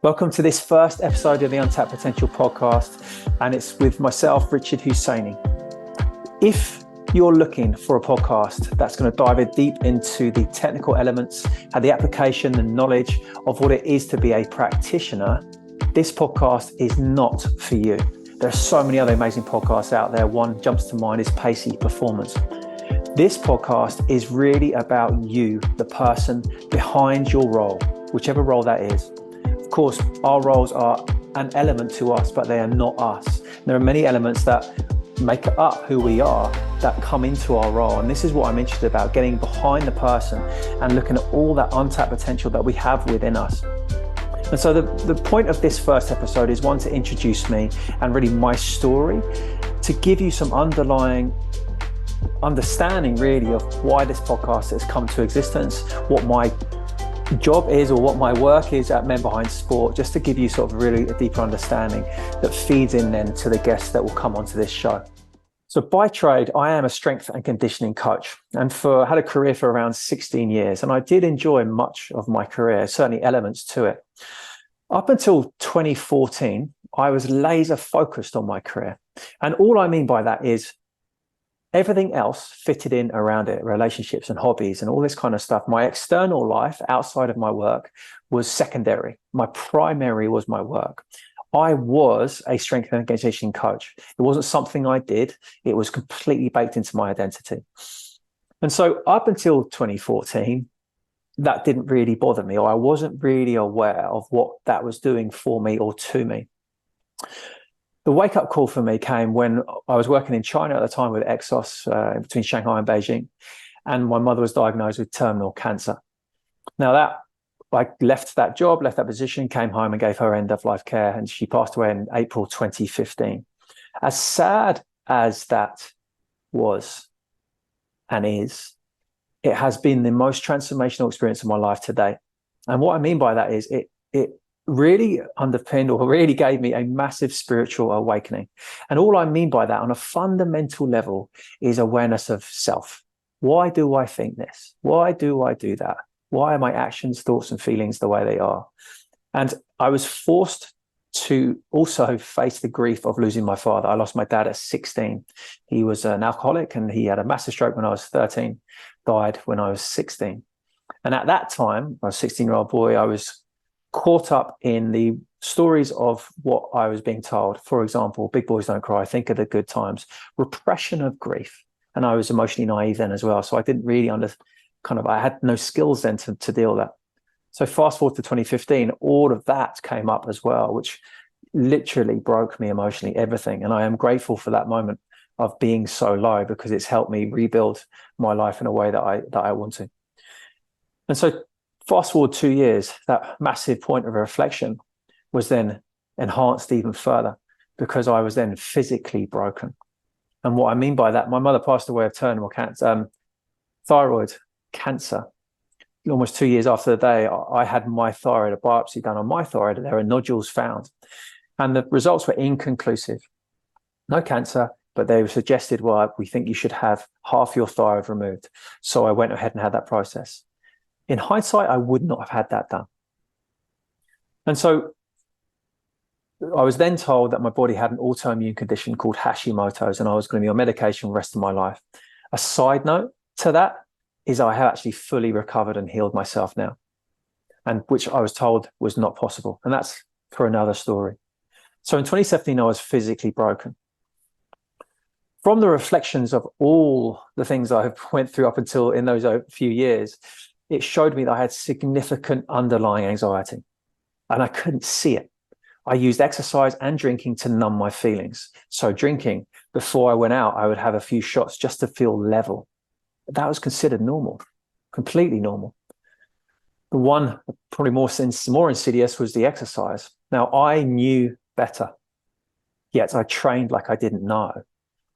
Welcome to this first episode of the Untapped Potential podcast, and it's with myself, Richard Husseiny. If you're looking for a podcast that's going to dive deep into the technical elements and the application and knowledge of what it is to be a practitioner, this podcast is not for you. There are so many other amazing podcasts out there. One jumps to mind is Pacey Performance. This podcast is really about you, the person behind your role, whichever role that is. Of course, our roles are an element to us, but they are not us. There are many elements that make up who we are that come into our role. And this is what I'm interested about, getting behind the person and looking at all that untapped potential that we have within us. And so the point of this first episode is, one, to introduce me and really my story, to give you some underlying understanding really of why this podcast has come to existence, what my job is or what my work is at Men Behind Sport, just to give you sort of really a deeper understanding that feeds in then to the guests that will come onto this show. So by trade, I am a strength and conditioning coach, and had a career for around 16 years. And I did enjoy much of my career, certainly elements to it. Up until 2014, I was laser focused on my career. And all I mean by that is everything else fitted in around it, relationships and hobbies and all this kind of stuff. My external life outside of my work was secondary. My primary was my work. I was a strength and conditioning coach. It wasn't something I did. It was completely baked into my identity. And so up until 2014, that didn't really bother me, or I wasn't really aware of what that was doing for me or to me. The wake-up call for me came when I was working in China at the time with Exos, between Shanghai and Beijing, and my mother was diagnosed with terminal cancer. Now I left that job, left that position, came home and gave her end-of-life care, and she passed away in April 2015. As sad as that was and is, it has been the most transformational experience of my life to date. And what I mean by that is it really underpinned or really gave me a massive spiritual awakening. And all I mean by that on a fundamental level is awareness of self. Why do I think this? Why do I do that? Why are my actions, thoughts, and feelings the way they are? And I was forced to also face the grief of losing my father. I lost my dad at 16. He was an alcoholic and he had a massive stroke when I was 13, died when I was 16. And at that time, I was a 16-year-old boy, I was caught up in the stories of what I was being told. For example, big boys don't cry, think of the good times, repression of grief. And I was emotionally naive then as well. So I didn't really I had no skills then to deal with that. So fast forward to 2015, all of that came up as well, which literally broke me emotionally, everything. And I am grateful for that moment of being so low, because it's helped me rebuild my life in a way that I want to. And so fast forward 2 years, that massive point of reflection was then enhanced even further, because I was then physically broken. And what I mean by that, my mother passed away of terminal cancer, thyroid cancer. Almost 2 years after the day, I had my thyroid, a biopsy done on my thyroid, and there were nodules found. And the results were inconclusive. No cancer, but they suggested, well, we think you should have half your thyroid removed. So I went ahead and had that process. In hindsight, I would not have had that done. And so I was then told that my body had an autoimmune condition called Hashimoto's, and I was going to be on medication for the rest of my life. A side note to that is I have actually fully recovered and healed myself now, and which I was told was not possible. And that's for another story. So in 2017, I was physically broken. From the reflections of all the things I went through up until in those few years, it showed me that I had significant underlying anxiety, and I couldn't see it. I used exercise and drinking to numb my feelings. So drinking, before I went out, I would have a few shots just to feel level. That was considered normal, completely normal. The one probably more insidious was the exercise. Now, I knew better, yet I trained like I didn't know.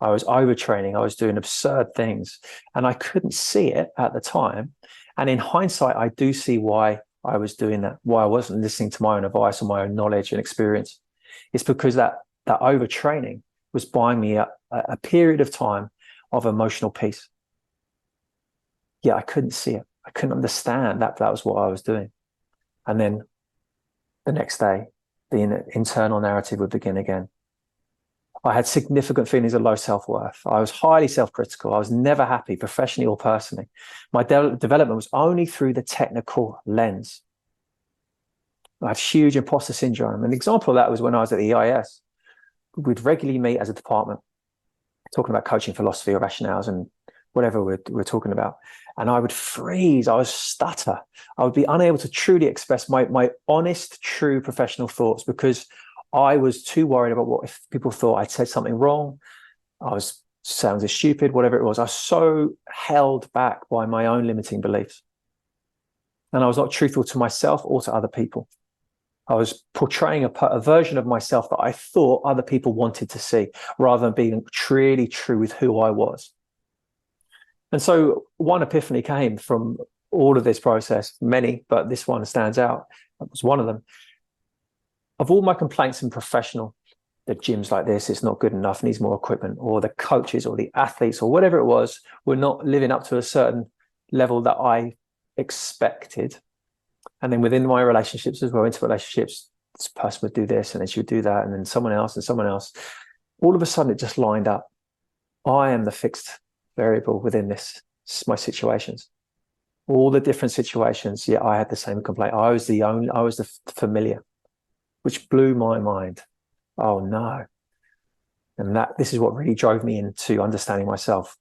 I was overtraining. I was doing absurd things, and I couldn't see it at the time. And in hindsight, I do see why I was doing that, why I wasn't listening to my own advice or my own knowledge and experience. It's because that overtraining was buying me a period of time of emotional peace. Yeah, I couldn't see it. I couldn't understand that was what I was doing. And then the next day, the internal narrative would begin again. I had significant feelings of low self-worth. I was highly self-critical. I was never happy, professionally or personally. My development was only through the technical lens. I had huge imposter syndrome. An example of that was when I was at the EIS. We'd regularly meet as a department, talking about coaching philosophy or rationales and whatever we're talking about. And I would freeze. I would stutter. I would be unable to truly express my honest, true professional thoughts because I was too worried about what if people thought I'd said something wrong. I was sounded stupid, whatever it was. I was so held back by my own limiting beliefs. And I was not truthful to myself or to other people. I was portraying a version of myself that I thought other people wanted to see, rather than being really true with who I was. And so one epiphany came from all of this process, many, but this one stands out. That was one of them. Of all my complaints in professional, the gyms like this, it's not good enough, needs more equipment, or the coaches or the athletes or whatever it was, were not living up to a certain level that I expected. And then within my relationships as well, into relationships, this person would do this and then she would do that, and then someone else and someone else. All of a sudden, it just lined up. I am the fixed variable within my situations. All the different situations, yet I had the same complaint. I was the familiar, which blew my mind. Oh no. And this is what really drove me into understanding myself.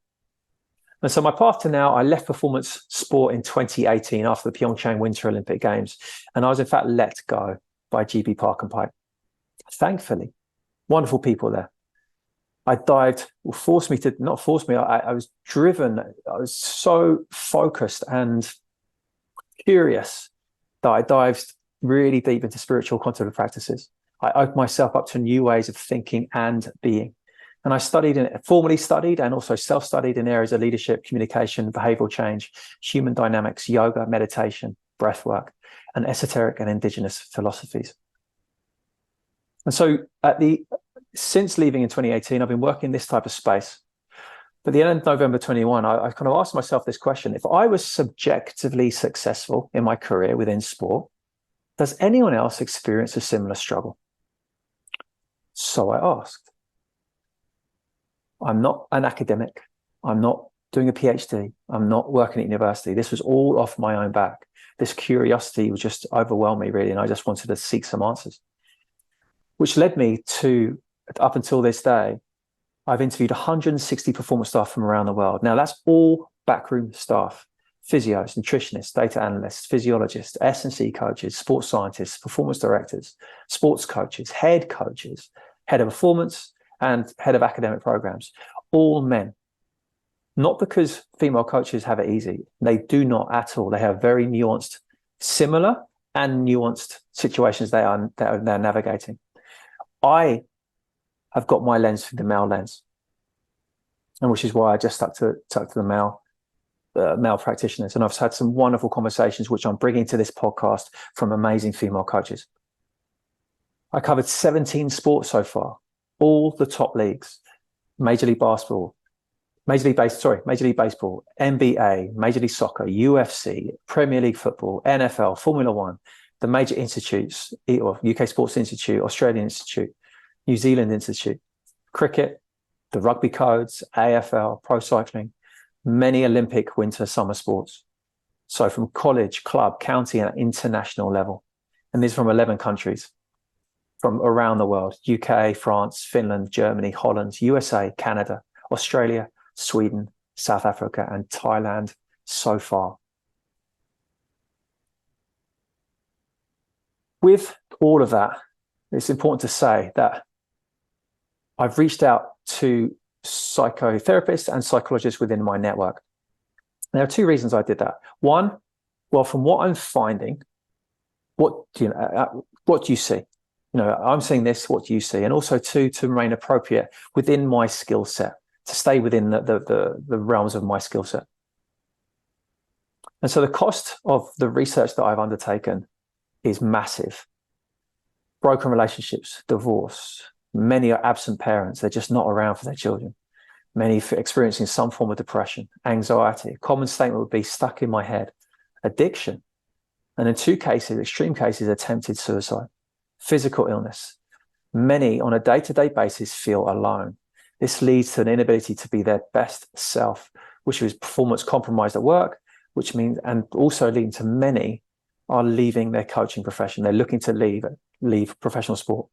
And so my path to now, I left performance sport in 2018 after the Pyeongchang Winter Olympic Games. And I was in fact let go by GB Park and Pipe. Thankfully, wonderful people there. I dived, I was driven. I was so focused and curious that I dived really deep into spiritual contemplative practices. I opened myself up to new ways of thinking and being. And I formally studied and also self-studied in areas of leadership, communication, behavioral change, human dynamics, yoga, meditation, breathwork, and esoteric and indigenous philosophies. And so since leaving in 2018, I've been working in this type of space. But at the end of November 21, I kind of asked myself this question: if I was subjectively successful in my career within sport, does anyone else experience a similar struggle? So I asked. I'm not an academic. I'm not doing a PhD. I'm not working at university. This was all off my own back. This curiosity was just overwhelmed me, really, and I just wanted to seek some answers. Which led me to, up until this day, I've interviewed 160 performance staff from around the world. Now, that's all backroom staff: physios, nutritionists, data analysts, physiologists, S&C coaches, sports scientists, performance directors, sports coaches, head of performance, and head of academic programs, all men. Not because female coaches have it easy. They do not at all. They have very nuanced, similar and nuanced situations they're navigating. I have got my lens through the male lens, and which is why I just stuck to the male practitioners. And I've had some wonderful conversations, which I'm bringing to this podcast, from amazing female coaches. I covered 17 sports so far, all the top leagues: Major League Baseball, Major League Baseball, NBA, Major League Soccer, UFC, Premier League Football, NFL, Formula One, the major institutes, or UK Sports Institute, Australian Institute, New Zealand Institute, cricket, the rugby codes, AFL, pro cycling, many Olympic winter summer sports. So from college, club, county, and international level. And these are from 11 countries from around the world: UK, France, Finland, Germany, Holland, USA, Canada, Australia, Sweden, South Africa, and Thailand so far. With all of that, it's important to say that I've reached out to psychotherapists and psychologists within my network. There are two reasons I did that. One, well, from what I'm finding, what do you see? I'm seeing this, what do you see? And also, two, to remain appropriate within my skill set, to stay within the realms of my skill set. And so the cost of the research that I've undertaken is massive. Broken relationships, divorce. Many are absent parents. They're just not around for their children. Many experiencing some form of depression, anxiety. A common statement would be stuck in my head. Addiction. And in 2 cases, extreme cases, attempted suicide. Physical illness. Many on a day-to-day basis feel alone. This leads to an inability to be their best self, which is performance compromised at work, which means, and also leading to many are leaving their coaching profession. They're looking to leave professional sport.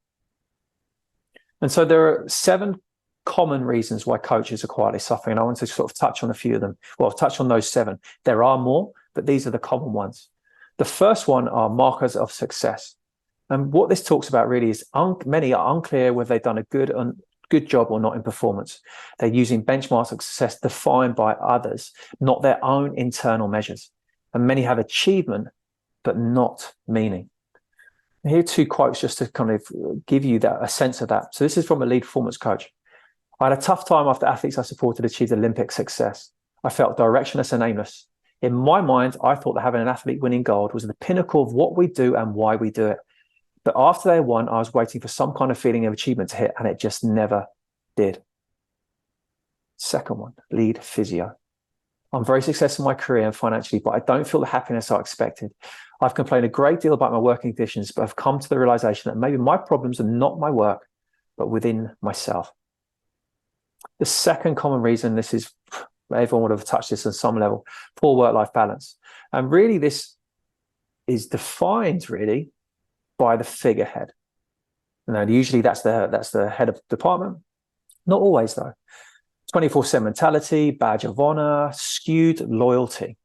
And so there are 7 common reasons why coaches are quietly suffering. And I want to sort of touch on a few of them. Well, touch on those 7. There are more, but these are the common ones. The first one are markers of success. And what this talks about really is many are unclear whether they've done a good job or not in performance. They're using benchmarks of success defined by others, not their own internal measures. And many have achievement, but not meaning. And here are 2 quotes just to kind of give you a sense of that. So this is from a lead performance coach. I had a tough time after athletes I supported achieved Olympic success. I felt directionless and aimless. In my mind, I thought that having an athlete winning gold was the pinnacle of what we do and why we do it. But after they won, I was waiting for some kind of feeling of achievement to hit, and it just never did. Second one, lead physio. I'm very successful in my career and financially, but I don't feel the happiness I expected. I've complained a great deal about my working conditions, but I've come to the realization that maybe my problems are not my work, but within myself. The second common reason, this is, everyone would have touched this on some level, poor work-life balance. And really this is defined really by the figurehead. Now, usually that's the head of department. Not always though. 24/7 mentality, badge of honor, skewed loyalty.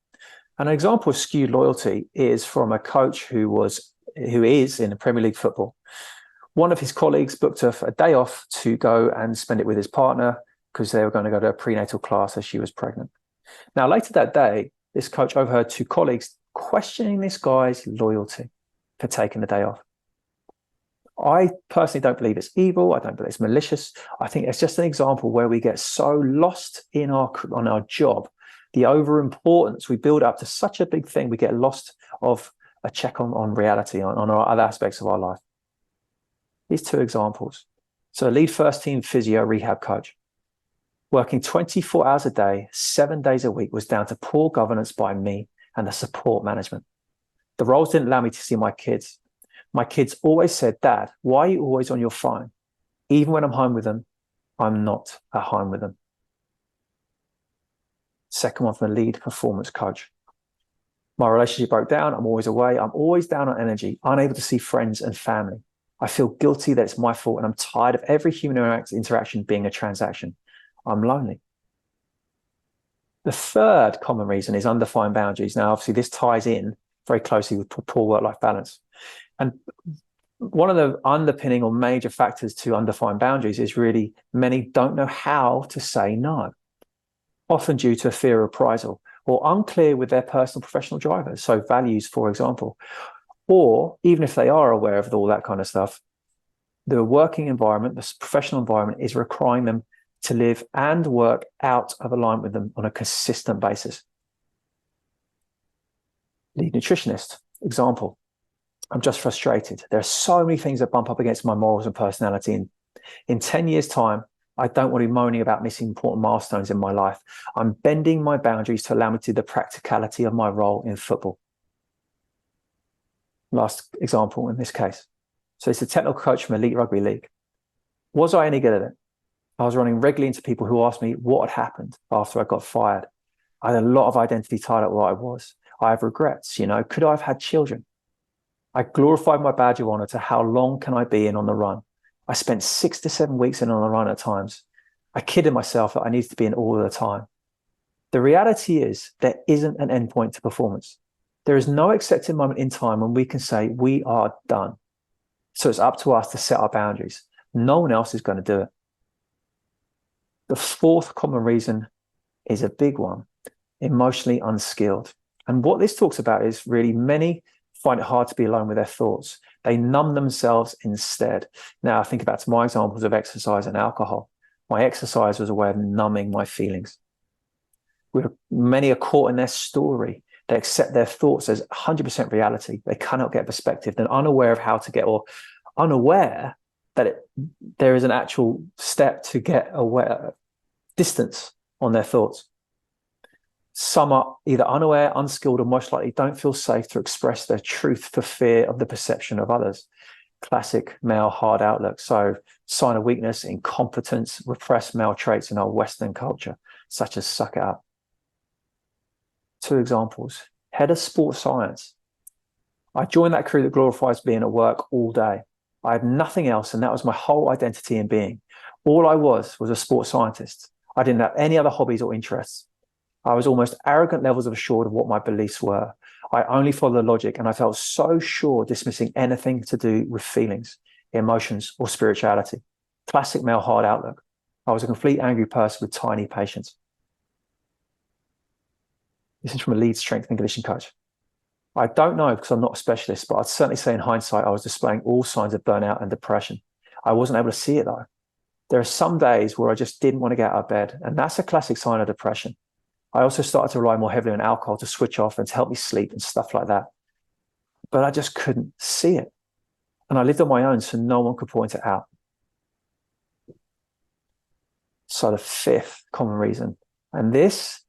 An example of skewed loyalty is from a coach who is in the Premier League football. One of his colleagues booked a day off to go and spend it with his partner because they were going to go to a prenatal class as she was pregnant. Now, later that day, this coach overheard 2 colleagues questioning this guy's loyalty for taking the day off. I personally don't believe it's evil. I don't believe it's malicious. I think it's just an example where we get so lost on our job, the over importance we build up to such a big thing, we get lost of a check on reality, on our other aspects of our life. These 2 examples. So lead first team physio rehab coach. Working 24 hours a day, 7 days a week was down to poor governance by me and the support management. The roles didn't allow me to see my kids. My kids always said, Dad, why are you always on your phone? Even when I'm home with them, I'm not at home with them. Second one from a lead performance coach. My relationship broke down. I'm always away. I'm always down on energy, unable to see friends and family. I feel guilty that it's my fault, and I'm tired of every human interaction being a transaction. I'm lonely. The third common reason is undefined boundaries. Now, obviously, this ties in very closely with poor work-life balance. And one of the underpinning or major factors to undefined boundaries is really many don't know how to say no, often due to a fear of reprisal or unclear with their personal professional drivers, so values, for example. Or even if they are aware of all that kind of stuff, the working environment, the professional environment is requiring them to live and work out of alignment with them on a consistent basis. Lead nutritionist, example. I'm just frustrated. There are so many things that bump up against my morals and personality. In 10 years' time, I don't want to be moaning about missing important milestones in my life. I'm bending my boundaries to allow me to do the practicality of my role in football. Last example in this case. So it's a technical coach from Elite Rugby League. Was I any good at it? I was running regularly into people who asked me what had happened after I got fired. I had a lot of identity tied up what I was. I have regrets, could I have had children? I glorified my badge of honor to how long can I be in on the run? I spent 6 to 7 weeks in on the run at times. I kidded myself that I needed to be in all the time. The reality is there isn't an endpoint to performance. There is no accepted moment in time when we can say we are done. So it's up to us to set our boundaries. No one else is going to do it. The fourth common reason is a big one, emotionally unskilled. And what this talks about is really many find it hard to be alone with their thoughts. They numb themselves instead. Now, I think back to my examples of exercise and alcohol. My exercise was a way of numbing my feelings. Many are caught in their story. They accept their thoughts as 100% reality. They cannot get perspective. They're unaware of how to get, or unaware that there is an actual step to get aware, distance on their thoughts. Some are either unaware, unskilled, or most likely don't feel safe to express their truth for fear of the perception of others. Classic male hard outlook. So sign of weakness, incompetence, repressed male traits in our Western culture, such as suck it up. 2 examples. Head of sports science. I joined that crew that glorifies being at work all day. I had nothing else, and that was my whole identity in being. All I was a sports scientist. I didn't have any other hobbies or interests. I was almost arrogant levels of assured of what my beliefs were. I only followed the logic, and I felt so sure, dismissing anything to do with feelings, emotions, or spirituality. Classic male hard outlook. I was a complete angry person with tiny patience. This is from a lead strength and conditioning coach. I don't know because I'm not a specialist, but I'd certainly say in hindsight, I was displaying all signs of burnout and depression. I wasn't able to see it though. There are some days where I just didn't want to get out of bed, and that's a classic sign of depression. I also started to rely more heavily on alcohol to switch off and to help me sleep and stuff like that. But I just couldn't see it. And I lived on my own, so no one could point it out. So the 5th common reason, and this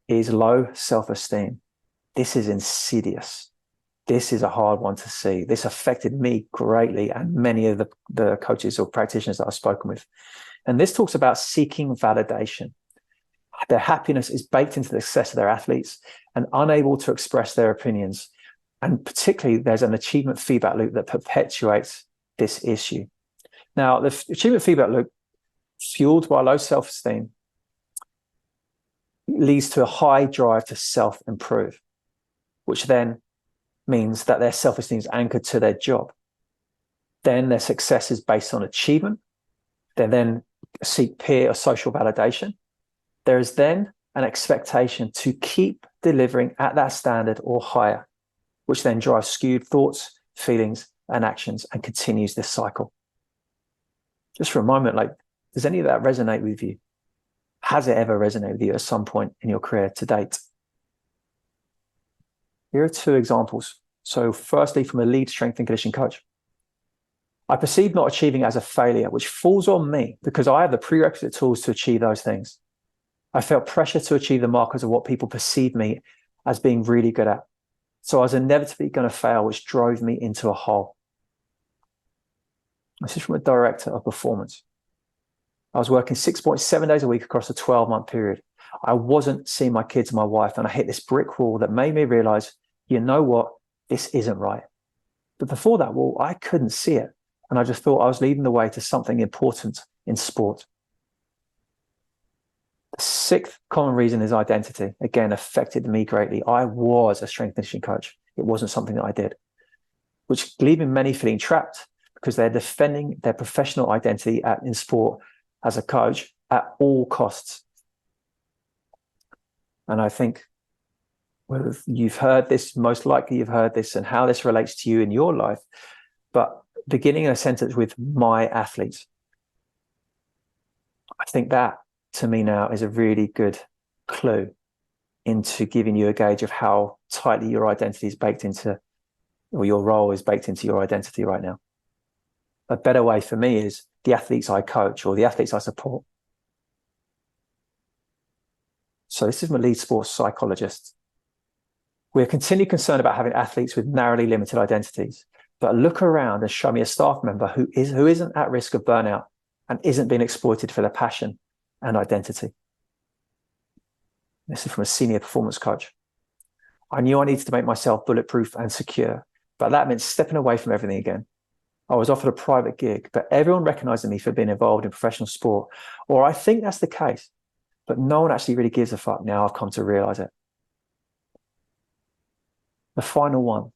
is low self-esteem. This is insidious. This is a hard one to see. This affected me greatly and many of the coaches or practitioners that I've spoken with. And this talks about seeking validation. Their happiness is baked into the success of their athletes and unable to express their opinions. And particularly, there's an achievement feedback loop that perpetuates this issue. Now, the achievement feedback loop, fueled by low self-esteem, leads to a high drive to self-improve, which then means that their self-esteem is anchored to their job. Then their success is based on achievement. They then seek peer or social validation. There is then an expectation to keep delivering at that standard or higher, which then drives skewed thoughts, feelings, and actions and continues this cycle. Just for a moment, does any of that resonate with you? Has it ever resonated with you at some point in your career to date? Here are 2 examples. So firstly, from a lead strength and conditioning coach. I perceive not achieving as a failure, which falls on me because I have the prerequisite tools to achieve those things. I felt pressure to achieve the markers of what people perceive me as being really good at. So I was inevitably going to fail, which drove me into a hole. This is from a director of performance. I was working 6.7 days a week across a 12-month period. I wasn't seeing my kids and my wife, and I hit this brick wall that made me realize, you know what, this isn't right. But before that wall, I couldn't see it. And I just thought I was leading the way to something important in sport. The 6th common reason is identity. Again, affected me greatly. I was a strength conditioning coach. It wasn't something that I did, which leaving many feeling trapped because they're defending their professional identity in sport as a coach at all costs. And I think whether you've heard this, most likely you've heard this and how this relates to you in your life, but beginning a sentence with my athletes, I think that to me now is a really good clue into giving you a gauge of how tightly your identity is baked into, or your role is baked into your identity right now. A better way for me is the athletes I coach or the athletes I support. So this is my lead sports psychologist. We're continually concerned about having athletes with narrowly limited identities, but look around and show me a staff member who isn't at risk of burnout and isn't being exploited for their passion and identity. This is from a senior performance coach. I knew I needed to make myself bulletproof and secure, but that meant stepping away from everything again. I was offered a private gig, but everyone recognized me for being involved in professional sport, or I think that's the case, but no one actually really gives a fuck now I've come to realize it. The final one,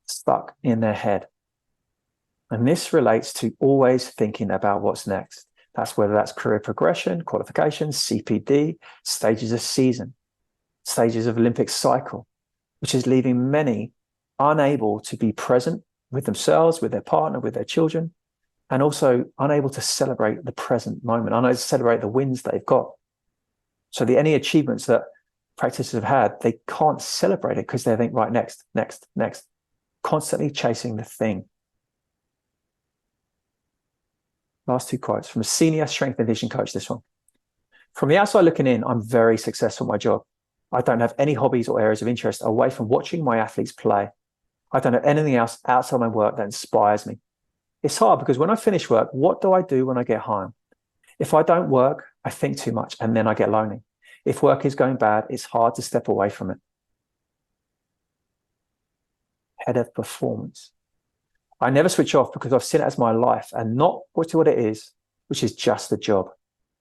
stuck in their head. And this relates to always thinking about what's next. That's whether that's career progression, qualifications, CPD, stages of season, stages of Olympic cycle, which is leaving many unable to be present with themselves, with their partner, with their children, and also unable to celebrate the present moment, unable to celebrate the wins they've got. So any achievements that practitioners have had, they can't celebrate it because they think, right, next, constantly chasing the thing. Last 2 quotes from a senior strength and conditioning coach, this one. From the outside looking in, I'm very successful at my job. I don't have any hobbies or areas of interest away from watching my athletes play. I don't have anything else outside my work that inspires me. It's hard because when I finish work, what do I do when I get home? If I don't work, I think too much and then I get lonely. If work is going bad, it's hard to step away from it. Head of performance. I never switch off because I've seen it as my life and not what it is, which is just a job.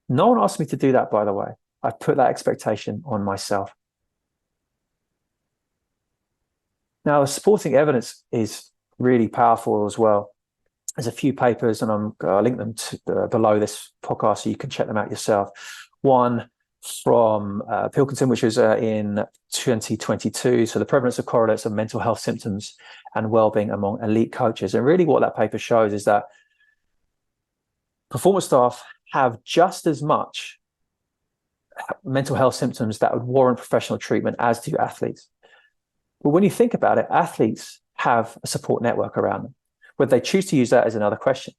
No one asked me to do that, by the way. I put that expectation on myself. Now, the supporting evidence is really powerful as well. There's a few papers, and I'll link them below this podcast so you can check them out yourself. One from Pilkington, which was in 2022. So the prevalence of correlates of mental health symptoms and well-being among elite coaches. And really what that paper shows is that performance staff have just as much mental health symptoms that would warrant professional treatment as do athletes. But when you think about it, athletes have a support network around them. Whether they choose to use that is another question,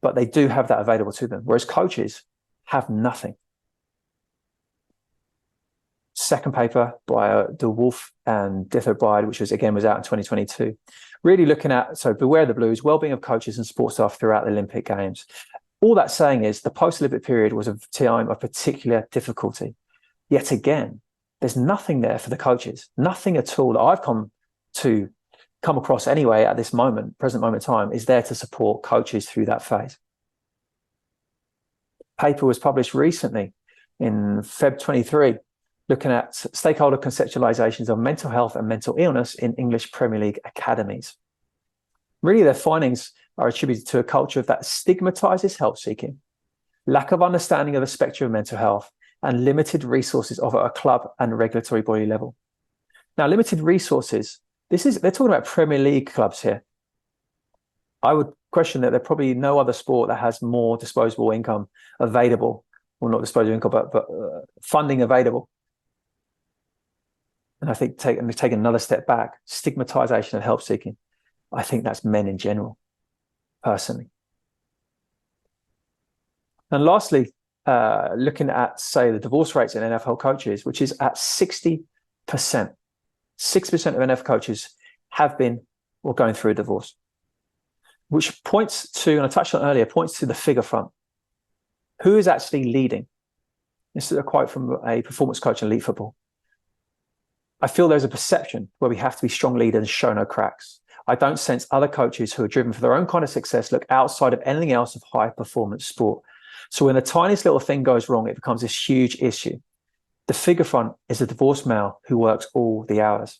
but they do have that available to them, whereas coaches have nothing. Second paper by De Wolf and Dither-Bride, which was out in 2022, really looking at, so beware the blues, well-being of coaches and sports staff throughout the Olympic Games. All that's saying is the post-Olympic period was a time of particular difficulty. Yet again, there's nothing there for the coaches, nothing at all that I've come across anyway at this present moment in time, is there to support coaches through that phase. Paper was published recently in Feb 23, looking at stakeholder conceptualizations of mental health and mental illness in English Premier League academies. Really, their findings are attributed to a culture that stigmatizes help seeking, lack of understanding of the spectrum of mental health, and limited resources of a club and regulatory body level. Now, limited resources, they're talking about Premier League clubs here. I would question that there's probably no other sport that has more disposable income available, well, not disposable income, but funding available. And I think take another step back, stigmatization of help seeking. I think that's men in general, personally. And lastly, looking at, say, the divorce rates in NFL coaches, which is at 60%. 6% of NFL coaches have been or going through a divorce, which points to, and I touched on earlier, points to the figure front. Who is actually leading? This is a quote from a performance coach in elite football. I feel there's a perception where we have to be strong leaders and show no cracks. I don't sense other coaches who are driven for their own kind of success look outside of anything else of high performance sport. So when the tiniest little thing goes wrong, it becomes this huge issue. The figure front is a divorced male who works all the hours.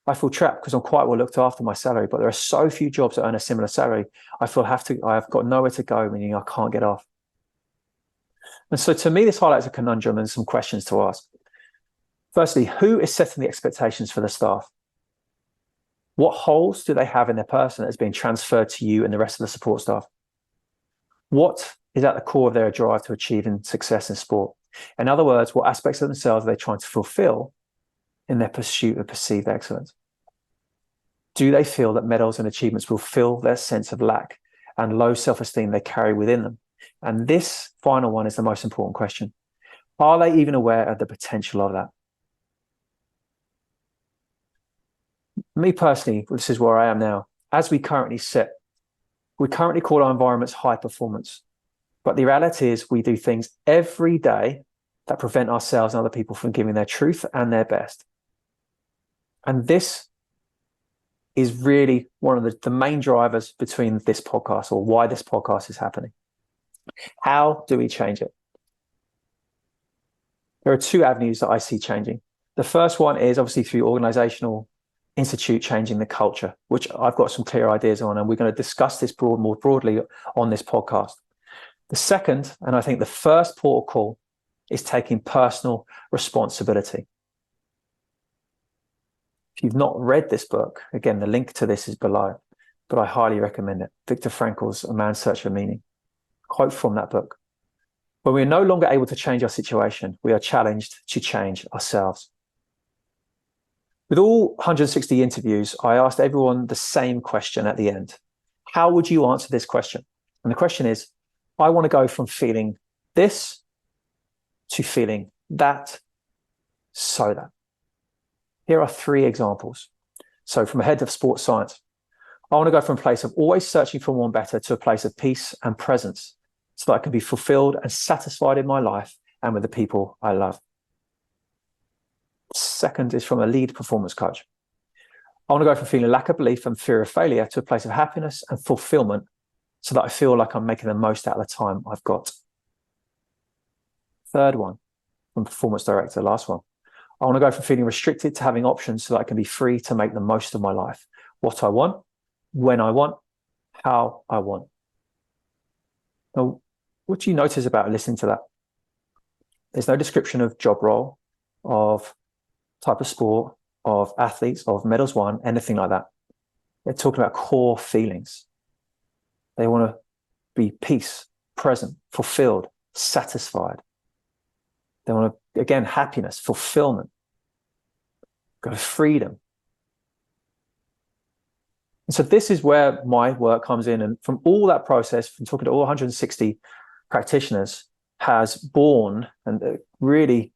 I feel trapped because I'm quite well looked after my salary, but there are so few jobs that earn a similar salary. I feel I've got nowhere to go, meaning I can't get off. And so to me, this highlights a conundrum and some questions to ask. Firstly, who is setting the expectations for the staff? What holes do they have in their person that is being transferred to you and the rest of the support staff? What is at the core of their drive to achieving success in sport? In other words, what aspects of themselves are they trying to fulfill in their pursuit of perceived excellence? Do they feel that medals and achievements will fill their sense of lack and low self-esteem they carry within them? And this final one is the most important question. Are they even aware of the potential of that? Me personally, this is where I am now. As we currently call our environments high performance. But the reality is we do things every day that prevent ourselves and other people from giving their truth and their best. And this is really one of the main drivers between this podcast, or why this podcast is happening. How do we change it? There are two avenues that I see changing. The first one is obviously through organizational institute changing the culture, which I've got some clear ideas on, and we're going to discuss this more broadly on this podcast. The second, and I think the first port of call, is taking personal responsibility. If you've not read this book, again, the link to this is below, but I highly recommend it. Viktor Frankl's A Man's Search for Meaning. Quote from that book. When we are no longer able to change our situation, we are challenged to change ourselves. With all 160 interviews, I asked everyone the same question at the end. How would you answer this question? And the question is, I want to go from feeling this to feeling that so that. Here are 3 examples. So from a head of sports science, I want to go from a place of always searching for more and better to a place of peace and presence so that I can be fulfilled and satisfied in my life and with the people I love. Second is from a lead performance coach. I want to go from feeling lack of belief and fear of failure to a place of happiness and fulfillment so that I feel like I'm making the most out of the time I've got. Third one, from performance director, last one. I want to go from feeling restricted to having options so that I can be free to make the most of my life. What I want, when I want, how I want. Now, what do you notice about listening to that? There's no description of job role, of type of sport, of athletes, of medals won, anything like that. They're talking about core feelings. They want to be peace, present, fulfilled, satisfied. They want to, again, happiness, fulfillment, go to freedom. And so this is where my work comes in. And from all that process, from talking to all 160 practitioners, has born and really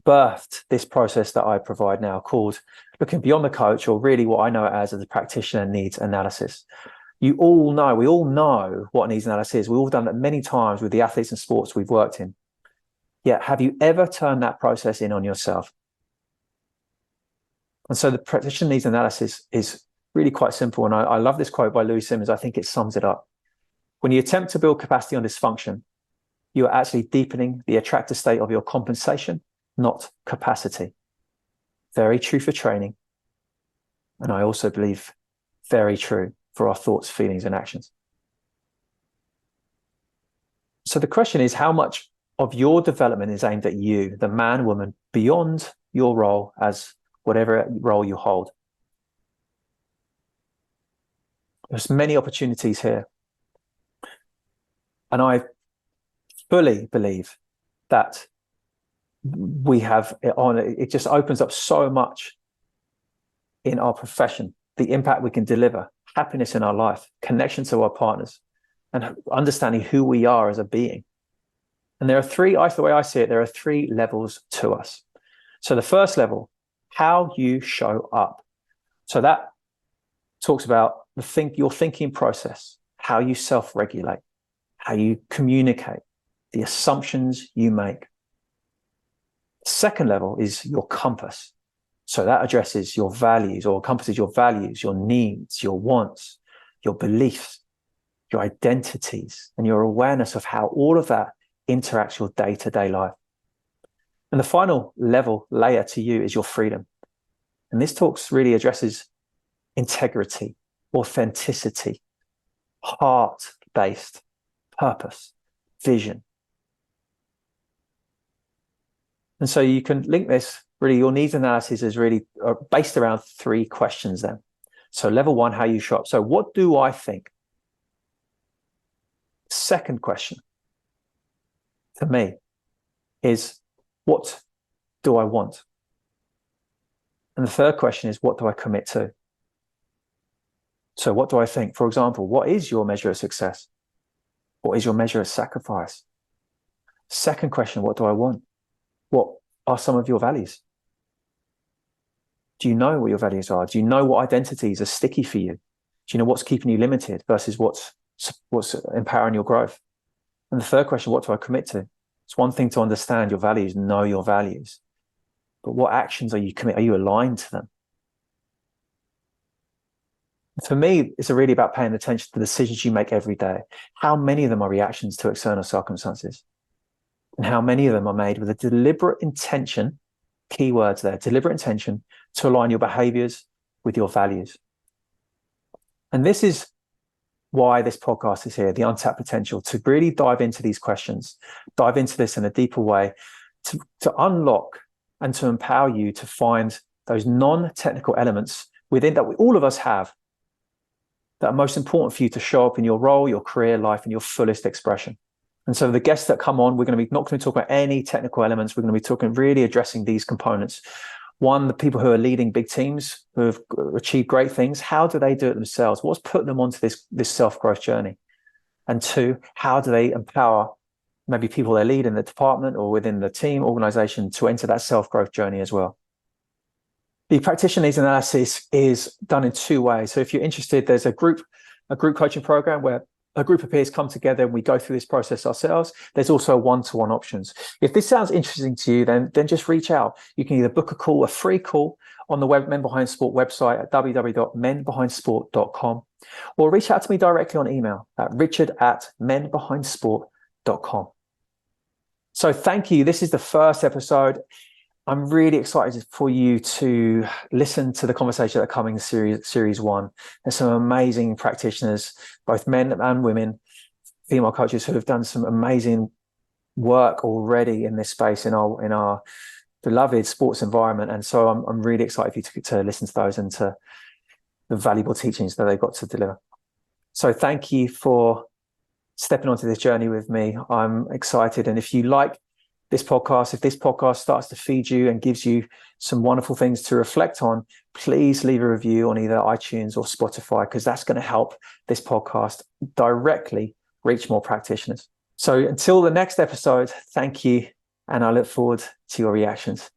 birthed this process that I provide now called looking beyond the coach, or really what I know it as a practitioner needs analysis. We all know what needs analysis is. We've all done that many times with the athletes and sports we've worked in. Yet, have you ever turned that process in on yourself? And so the practitioner needs analysis is really quite simple. And I love this quote by Louis Simmons. I think it sums it up. When you attempt to build capacity on dysfunction, you are actually deepening the attractor state of your compensation, not capacity. Very true for training. And I also believe very true for our thoughts, feelings, and actions. So the question is, how much of your development is aimed at you, the man, woman, beyond your role as whatever role you hold? There's many opportunities here. And I fully believe that we have it on. It just opens up so much in our profession, the impact we can deliver, happiness in our life, connection to our partners, and understanding who we are as a being. And there are 3, the way I see it, there are 3 levels to us. So the first level, how you show up. So that talks about your thinking process, how you self-regulate, how you communicate, the assumptions you make. Second level is your compass. So that addresses your values, or encompasses your values, your needs, your wants, your beliefs, your identities, and your awareness of how all of that interacts your day-to-day life. And the final layer to you is your freedom. And this really addresses integrity, authenticity, heart-based purpose, vision. And so you can link this, really, your needs analysis is really based around 3 questions then. So level 1, how you show up. So what do I think? Second question for me is, what do I want? And the third question is, what do I commit to? So what do I think? For example, what is your measure of success? What is your measure of sacrifice? Second question, what do I want? What are some of your values? Do you know what your values are? Do you know what identities are sticky for you? Do you know what's keeping you limited versus what's empowering your growth? And the third question, what do I commit to? It's one thing to understand your values, know your values, but what actions are you committed? Are you aligned to them? For me, it's really about paying attention to the decisions you make every day. How many of them are reactions to external circumstances? And how many of them are made with a deliberate intention, key words there, deliberate intention to align your behaviors with your values. And this is why this podcast is here, the Untapped Potential, to really dive into these questions, dive into this in a deeper way, to unlock and to empower you to find those non-technical elements within that all of us have that are most important for you to show up in your role, your career, life, and your fullest expression. And so the guests that come on, we're going to be not going to talk about any technical elements. We're going to be talking really addressing these components. One, the people who are leading big teams, who have achieved great things, how do they do it themselves? What's put them onto this self-growth journey? And 2, how do they empower maybe people they lead in the department or within the team, organization, to enter that self-growth journey as well. The practitioner needs analysis is done in two ways. So if you're interested, there's a group coaching program where a group of peers come together and we go through this process ourselves. There's also one-to-one options. If this sounds interesting to you, then just reach out. You can either book a free call on the Men Behind Sport website at www.menbehindsport.com, or reach out to me directly on email at richard@menbehindsport.com. So thank you. This is the first episode. I'm really excited for you to listen to the conversation that are coming in series 1. There's some amazing practitioners, both men and women, female coaches who have done some amazing work already in this space in our beloved sports environment. And so I'm really excited for you to listen to those and to the valuable teachings that they've got to deliver. So thank you for stepping onto this journey with me. I'm excited. And if you like this podcast, if this podcast starts to feed you and gives you some wonderful things to reflect on, please leave a review on either iTunes or Spotify, because that's going to help this podcast directly reach more practitioners. So until the next episode, thank you. And I look forward to your reactions.